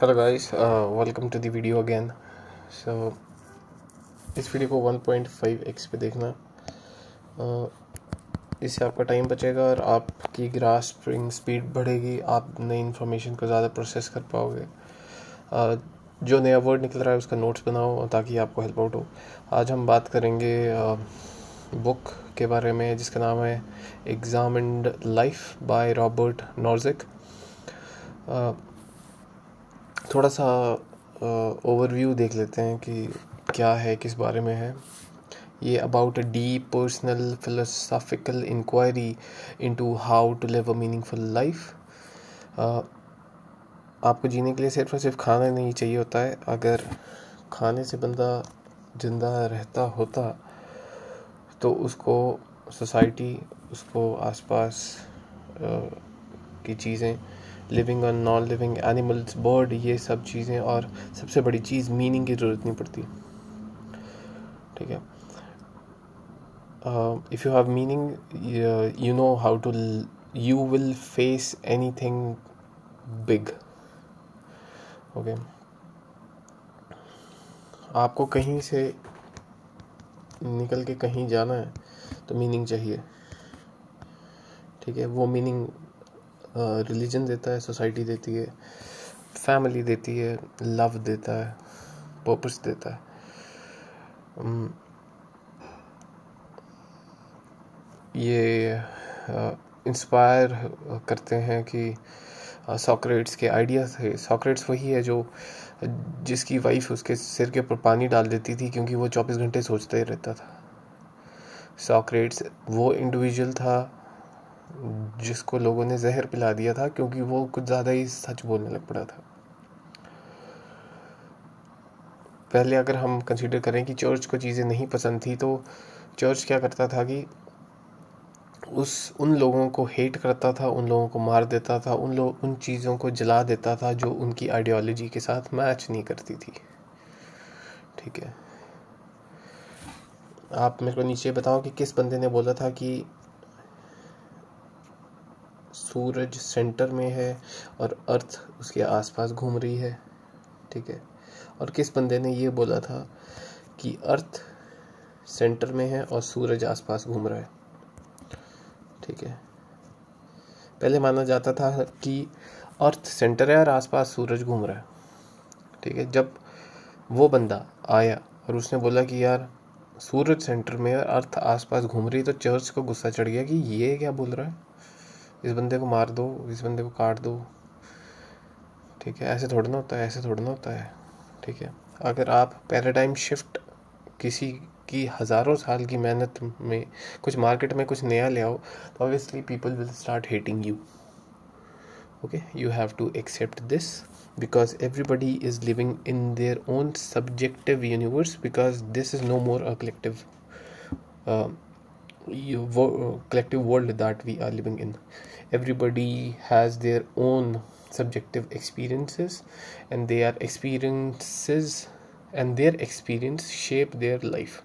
Hello guys, welcome to the video again. So इस video को 1.5x पे देखना। इससे आपका टाइम बचेगा और आपकी ग्रास्पिंग स्पीड बढ़ेगी। आप नई इन्फॉर्मेशन को ज़्यादा प्रोसेस कर पाओगे। जो नया वर्ड निकल रहा है उसका नोट्स बनाओ ताकि आपको हेल्प आउट हो। आज हम बात करेंगे बुक के बारे में जिसका नाम है एग्जामिन्ड लाइफ बाय रॉबर्ट नॉर्जिक। थोड़ा सा ओवरव्यू देख लेते हैं कि क्या है, किस बारे में है ये। About a deep personal philosophical inquiry into how to live a meaningful life. आपको जीने के लिए सिर्फ और सिर्फ खाना नहीं चाहिए होता है। अगर खाने से बंदा जिंदा रहता होता तो उसको सोसाइटी, उसको आसपास की चीज़ें, लिविंग और नॉन लिविंग एनिमल्स, बर्ड, ये सब चीज़ें, और सबसे बड़ी चीज़ मीनिंग की ज़रूरत नहीं पड़ती। ठीक है। If you have meaning, you know how to, you will face anything big. Okay. आपको कहीं से निकल के कहीं जाना है तो मीनिंग चाहिए। ठीक है। वो मीनिंग रिलीजन देता है, सोसाइटी देती है, फैमिली देती है, लव देता है, पर्पस देता है। ये इंस्पायर करते हैं कि सॉक्रेट्स के आइडिया थे। सॉक्रेट्स वही है जो जिसकी वाइफ उसके सिर के ऊपर पानी डाल देती थी क्योंकि वो 24 घंटे सोचता ही रहता था। सॉक्रेट्स वो इंडिविजुअल था जिसको लोगों ने जहर पिला दिया था क्योंकि वो कुछ ज़्यादा ही सच बोलने लग पड़ा था। पहले अगर हम कंसीडर करें कि चर्च को चीज़ें नहीं पसंद थी तो चर्च क्या करता था कि उन लोगों को हेट करता था, उन लोगों को मार देता था, उन चीज़ों को जला देता था जो उनकी आइडियोलॉजी के साथ मैच नहीं करती थी। ठीक है। आप मेरे को नीचे बताओ कि किस बंदे ने बोला था कि सूरज सेंटर में है और अर्थ उसके आसपास घूम रही है। ठीक है। और किस बंदे ने ये बोला था कि अर्थ सेंटर में है और सूरज आसपास घूम रहा है। ठीक है। पहले माना जाता था कि अर्थ सेंटर है और आसपास सूरज घूम रहा है। ठीक है। जब वो बंदा आया और उसने बोला कि यार सूरज सेंटर में और अर्थ आसपास घूम रही, तो चर्च को गुस्सा चढ़ गया कि ये क्या बोल रहा है, इस बंदे को मार दो, इस बंदे को काट दो। ठीक है। ऐसे थोड़ा ना होता है, ऐसे थोड़ा ना होता है। ठीक है। अगर आप पैराडाइम शिफ्ट किसी की हज़ारों साल की मेहनत में कुछ मार्केट में कुछ नया ले आओ तो obviously people will start hating you. okay, you have to accept this because everybody is living in their own subjective universe, because this is no more a collective collective world that we are living in. Everybody has their own subjective experiences, and their experience shape their life.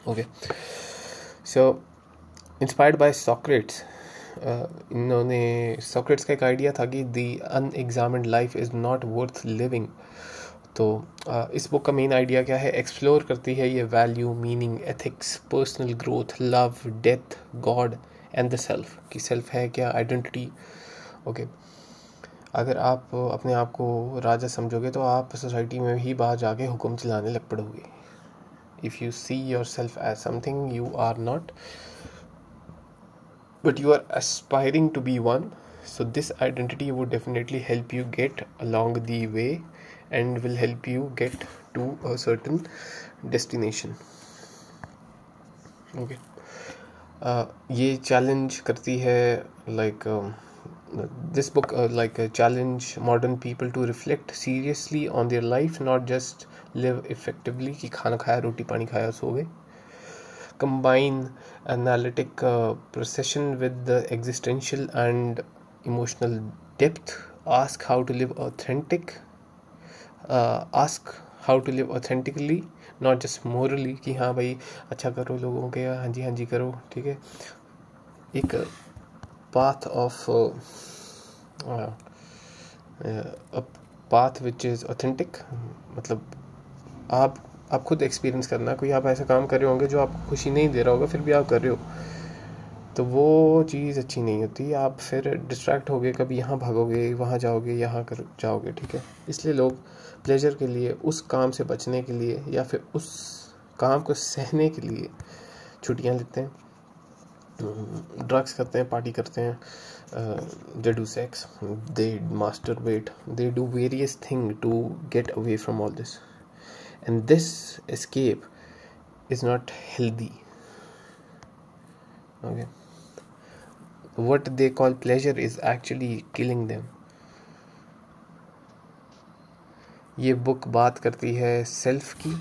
Okay, so inspired by Socrates, इन्होंने Socrates का एक idea था कि the unexamined life is not worth living. तो इस book का main idea क्या है, एक्सप्लोर करती है ये value, meaning, ethics, personal growth, love, death, God and the self. कि सेल्फ है क्या, आइडेंटिटी। ओके। अगर आप अपने आप को राजा समझोगे तो आप सोसाइटी में ही बाहर जाके हुक्म चलाने लग पड़ोगे। If you see yourself as something you are not, but you are aspiring to be one, so this identity would definitely help you get along the way and will help you get to a certain destination. Okay. ये challenge करती है, like this book like challenge modern people to reflect seriously on their life, not just live effectively कि खाना खाया, रोटी पानी खाया, सो गए. Combine analytic precision with the existential and emotional depth. Ask how to live authentically, not just morally कि हाँ भाई अच्छा करो लोगों के, हाँ जी करो. ठीक है. एक path of path which is authentic, मतलब आप खुद एक्सपीरियंस करना, कोई आप ऐसा काम कर रहे होंगे जो आपको खुशी नहीं दे रहा होगा, फिर भी आप कर रहे हो, तो वो चीज़ अच्छी नहीं होती। आप फिर डिस्ट्रैक्ट होगे, कभी यहाँ भागोगे, वहाँ जाओगे, यहाँ कर जाओगे, ठीक है। इसलिए लोग प्लेजर के लिए, उस काम से बचने के लिए, या फिर उस काम को सहने के लिए छुट्टियाँ लेते हैं, ड्रग्स करते हैं, पार्टी करते हैं, they do sex, they masturbate, they do various things to get away from all this, and this escape is not healthy. Okay, what they call pleasure is actually killing them. ये book बात करती है self की।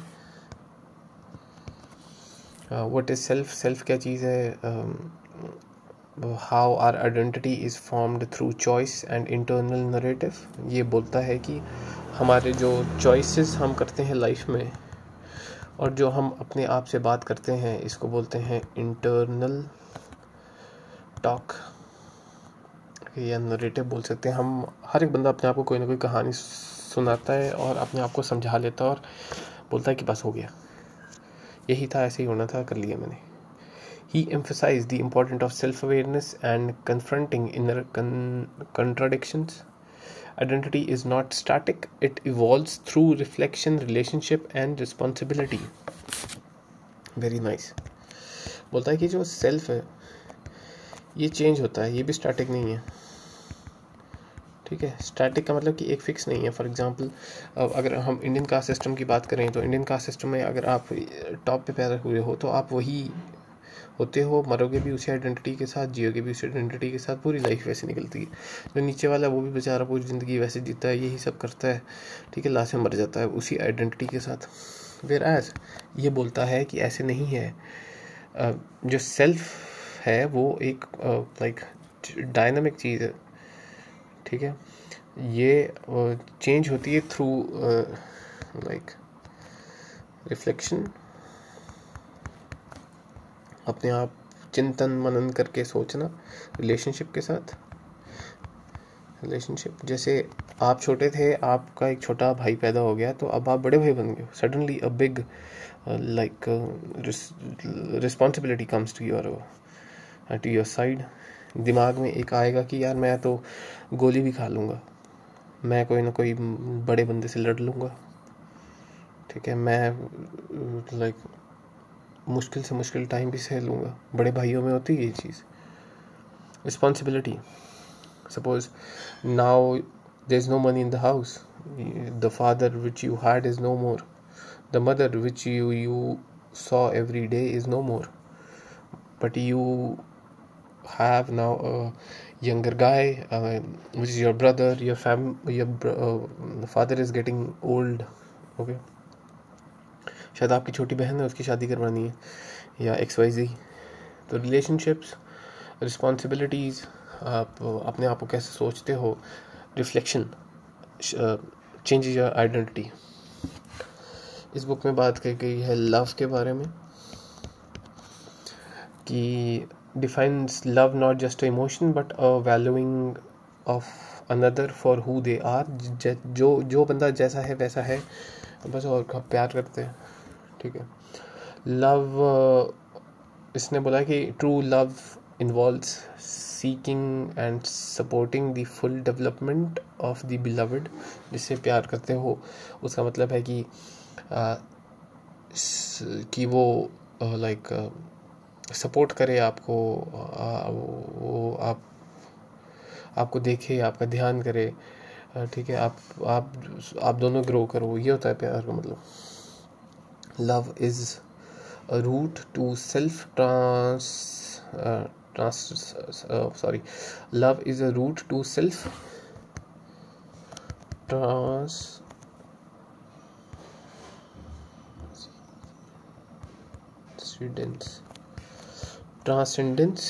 What is self? Self क्या चीज़ है? How our identity is formed through choice and internal narrative. ये बोलता है कि हमारे जो चॉइसेस हम करते हैं लाइफ में, और जो हम अपने आप से बात करते हैं, इसको बोलते हैं इंटरनल टॉक, या नरेटिव बोल सकते हैं। हम हर एक बंदा अपने आप को कोई ना कोई कहानी सुनाता है और अपने आप को समझा लेता है और बोलता है कि बस हो गया, यही था, ऐसे ही होना था, कर लिया मैंने। He emphasized the importance of self-awareness and confronting inner contradictions. Identity is not static, it evolves through reflection, relationship and responsibility. Very nice. बोलता है कि जो सेल्फ है ये चेंज होता है, ये भी स्टैटिक नहीं है, ठीक है। स्टैटिक का मतलब कि एक फिक्स नहीं है। फॉर एग्जांपल, अगर हम इंडियन कास्ट सिस्टम की बात करें, तो इंडियन कास्ट सिस्टम में अगर आप टॉप पे पैदा हुए हो तो आप वही होते हो, मरोगे भी उसी आइडेंटिटी के साथ, जियोगे भी उसी आइडेंटिटी के साथ, पूरी लाइफ वैसे निकलती है। जो नीचे वाला वो भी बेचारा पूरी ज़िंदगी वैसे जीता है, यही सब करता है, ठीक है, लास्ट में मर जाता है उसी आइडेंटिटी के साथ। वेयर एज ये बोलता है कि ऐसे नहीं है। जो सेल्फ है वो एक लाइक डायनामिक चीज़ है, ठीक है। ये चेंज होती है थ्रू लाइक रिफ्लेक्शन, अपने आप चिंतन मनन करके सोचना, रिलेशनशिप के साथ। रिलेशनशिप जैसे आप छोटे थे, आपका एक छोटा भाई पैदा हो गया, तो अब आप बड़े भाई बन गए, suddenly a big like responsibility comes to your side. दिमाग में एक आएगा कि यार मैं तो गोली भी खा लूँगा, मैं कोई ना कोई बड़े बंदे से लड़ लूँगा, ठीक है, मैं लाइक मुश्किल से मुश्किल टाइम भी सह लूँगा। बड़े भाइयों में होती है ये चीज़, responsibility. Suppose now there is no money in the house, the father which you had is no more, the mother which you saw every day is no more, but you have now a younger guy, which is your brother, the father is getting old, okay, शायद आपकी छोटी बहन है, उसकी शादी करवानी है, या XYZ। तो रिलेशनशिप्स, रिस्पॉन्सिबिलिटीज़, आप अपने आप को कैसे सोचते हो, रिफ्लेक्शन चेंजेस योर आइडेंटिटी। इस बुक में बात की गई है लव के बारे में, कि defines love not just an emotion but a valuing of another for who they are। जो बंदा जैसा है वैसा है बस, और प्यार करते हैं, ठीक है। लव, इसने बोला कि true love involves seeking and supporting the full development of the beloved. जिससे प्यार करते हो उसका मतलब है कि वो लाइक सपोर्ट करे आपको, वो आपको देखे, आपका ध्यान करे, ठीक है, आप दोनों ग्रो करो, ये होता है प्यार का मतलब। Love is a root to self love is a root to self transcendence.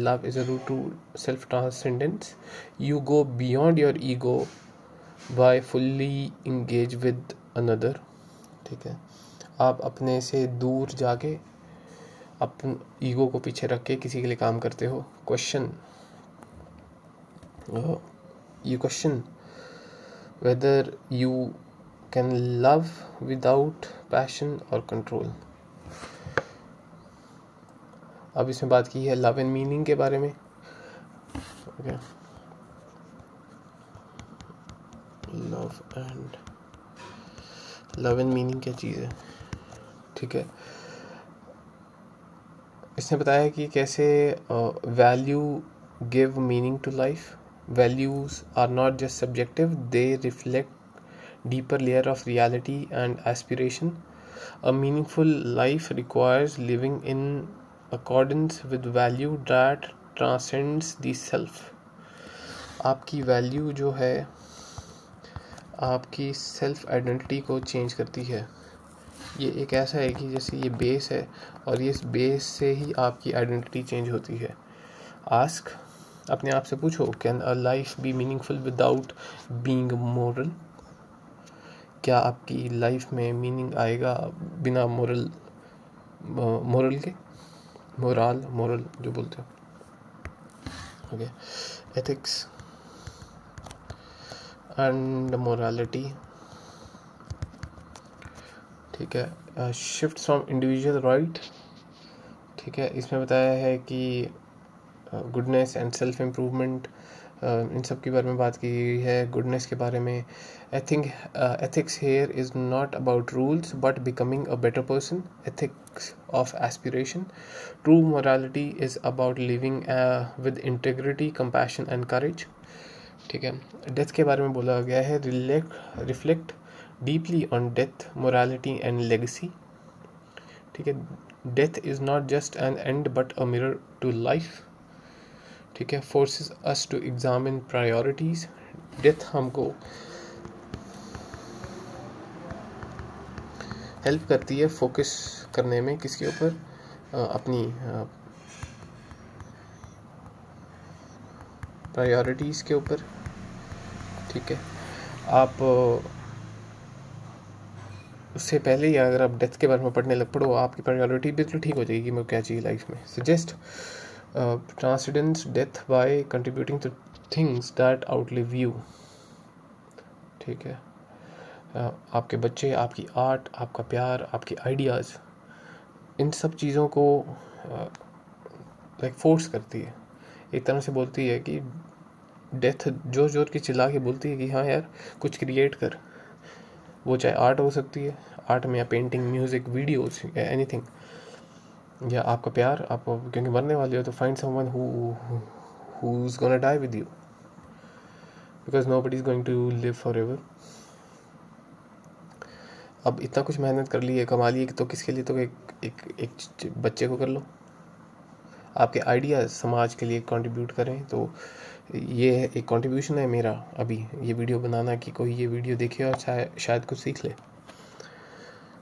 Love is a route to self transcendence. You go beyond your ego by fully engage with another, ठीक है। आप अपने से दूर जाके अपन ईगो को पीछे रख के किसी के लिए काम करते हो। Question, you question whether you can love without passion or control. अब इसमें बात की है लव एंड मीनिंग के बारे में. ओके, लव एंड मीनिंग क्या चीज़ है. ठीक है, इसने बताया कि कैसे value give meaning to life. Values are not just subjective, they reflect deeper layer of reality and aspiration. A meaningful life requires living in accordance with value that transcends the self. आपकी value जो है आपकी self identity को change करती है. ये एक ऐसा है कि जैसे ये बेस है और ये इस बेस से ही आपकी आइडेंटिटी चेंज होती है. आस्क, अपने आप से पूछो, can a life B meaningful without being moral. क्या आपकी लाइफ में मीनिंग आएगा बिना मोरल के, मोरल जो बोलते हो. Okay, ethics and morality. ठीक है, शिफ्ट फ्रॉम इंडिविजुअल राइट. ठीक है, इसमें बताया है कि गुडनेस एंड सेल्फ इम्प्रूवमेंट, इन सब के बारे में बात की गई है. गुडनेस के बारे में ethics here is not about rules but becoming a better person. Ethics of aspiration. True morality is about living with integrity, compassion and courage. ठीक है, डेथ के बारे में बोला गया है reflect deeply on death, morality and legacy. ठीक है, death is not just an end but a mirror to life. ठीक है, forces us to examine priorities. Death हमको हेल्प करती है फोकस करने में, किसके ऊपर, अपनी प्रायोरिटीज़ के ऊपर. ठीक है, आप उससे पहले ही अगर आप डेथ के बारे में पढ़ने लग पड़ो, आपकी प्रायोरिटी बिल्कुल ठीक हो जाएगी मैं क्या चाहिए लाइफ में. Suggest transcendence death by contributing two things that outlive you. ठीक है, आपके बच्चे, आपकी आर्ट, आपका प्यार, आपके आइडियाज़, इन सब चीज़ों को लाइक फोर्स करती है. एक तरह से बोलती है कि डेथ जोर जोर की चिल्ला के बोलती है कि हाँ यार कुछ क्रिएट कर. वो चाहे आर्ट हो सकती है, आर्ट में या पेंटिंग, म्यूज़िक, वीडियोस या एनीथिंग, या आपका प्यार, आप क्योंकि मरने वाले हो तो find someone who is gonna die with you, because nobody is going to live forever. अब इतना कुछ मेहनत कर ली है, कमा ली है, तो किसके लिए, तो एक बच्चे को कर लो. आपके आइडियाज़ समाज के लिए कंट्रीब्यूट करें, तो ये एक कंट्रीब्यूशन है मेरा अभी ये वीडियो बनाना, कि कोई ये वीडियो देखे और शायद कुछ सीख ले.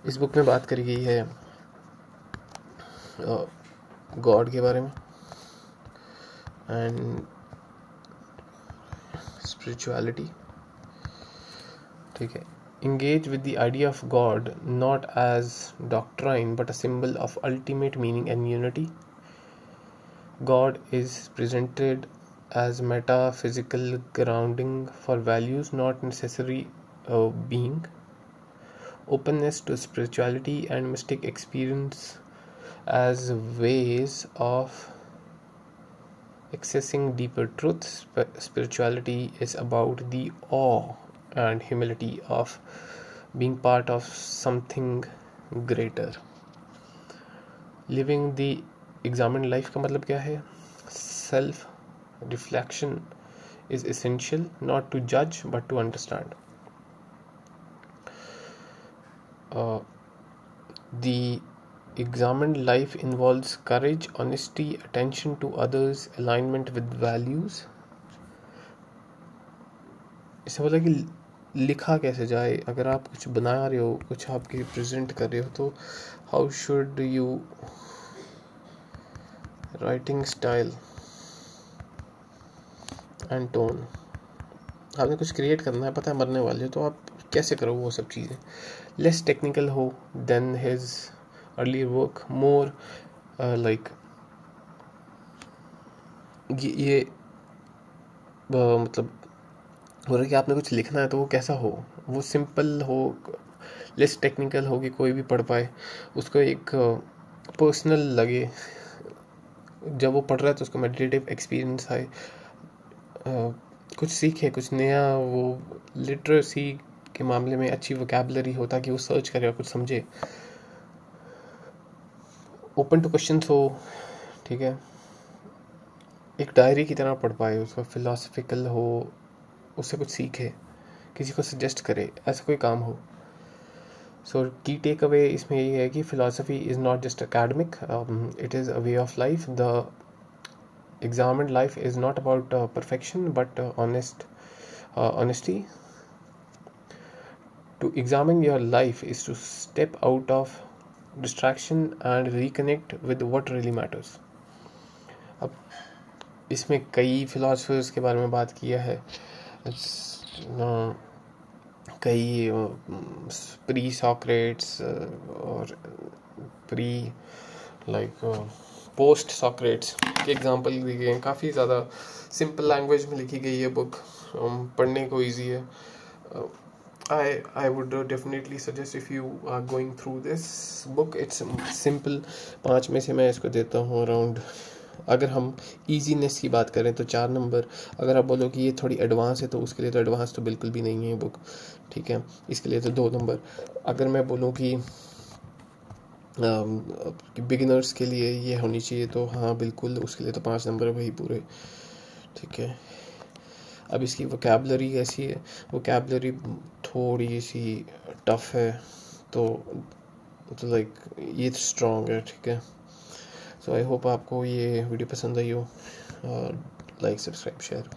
इस बुक में बात करी गई है गॉड के बारे में एंड स्पिरिचुअलिटी. ठीक है, engage with the idea of God not as doctrine but a symbol of ultimate meaning and unity. God is presented as metaphysical grounding for values, not necessary being. Openness to spirituality and mystic experience as ways of accessing deeper truths. Spirituality is about the awe and humility of being part of something greater. Living the examined life का मतलब क्या है? Self reflection is essential, not to judge but to understand. The examined life involves courage, honesty, attention to others, alignment with values. इससे बोला कि लिखा कैसे जाए. अगर आप कुछ बना रहे हो, कुछ आपके प्रेजेंट कर रहे हो, तो how should you writing style and tone. आपने कुछ क्रिएट करना है, पता है मरने वाले हो, तो आप कैसे करो वो सब चीज़ें. लेस टेक्निकल हो than his earlier work, more like ये मतलब हो रहा है कि आपने कुछ लिखना है तो वो कैसा हो, वो सिंपल हो, लेस टेक्निकल हो कि कोई भी पढ़ पाए, उसको एक पर्सनल लगे, जब वो पढ़ रहा है तो उसको मेडिटेटिव एक्सपीरियंस आए, कुछ सीखे, कुछ नया, वो लिटरेसी के मामले में अच्छी वोकैबुलरी हो ताकि वो सर्च करे और कुछ समझे, ओपन टू क्वेश्चंस हो, ठीक है, एक डायरी की तरह पढ़ पाए, उसका फिलोसफिकल हो, उससे कुछ सीखे, किसी को सजेस्ट करे, ऐसा कोई काम हो। सो की टेक अवे इसमें यही है कि philosophy is not just academic, it is a way of life. The examined life is not about perfection but honesty. To examine your life is to step out of distraction and reconnect with what really matters. अब इसमें कई philosophers के बारे में बात किया है, कई प्री सॉक्रेट्स और प्री लाइक पोस्ट सॉक्रेट्स के एग्जांपल दिए गए हैं। काफ़ी ज़्यादा सिंपल लैंग्वेज में लिखी गई है बुक, पढ़ने को ईजी है। I would definitely suggest if you are going through this book, it's simple। 5 में से मैं इसको देता हूँ अराउंड, अगर हम ईजीनेस की बात करें तो 4 नंबर। अगर आप बोलो कि ये थोड़ी एडवांस है तो उसके लिए तो एडवांस तो बिल्कुल भी नहीं है बुक, ठीक है, इसके लिए तो 2 नंबर। अगर मैं बोलूँ कि बिगिनर्स के लिए ये होनी चाहिए तो हाँ बिल्कुल, उसके लिए तो 5 नंबर है वही पूरे, ठीक है। अब इसकी वोकैबुलरी कैसी है, वोकैबुलरी थोड़ी सी टफ है, तो लाइक ये स्ट्रॉन्ग है, ठीक है। सो आई होप आपको ये वीडियो पसंद आई हो, लाइक सब्सक्राइब शेयर।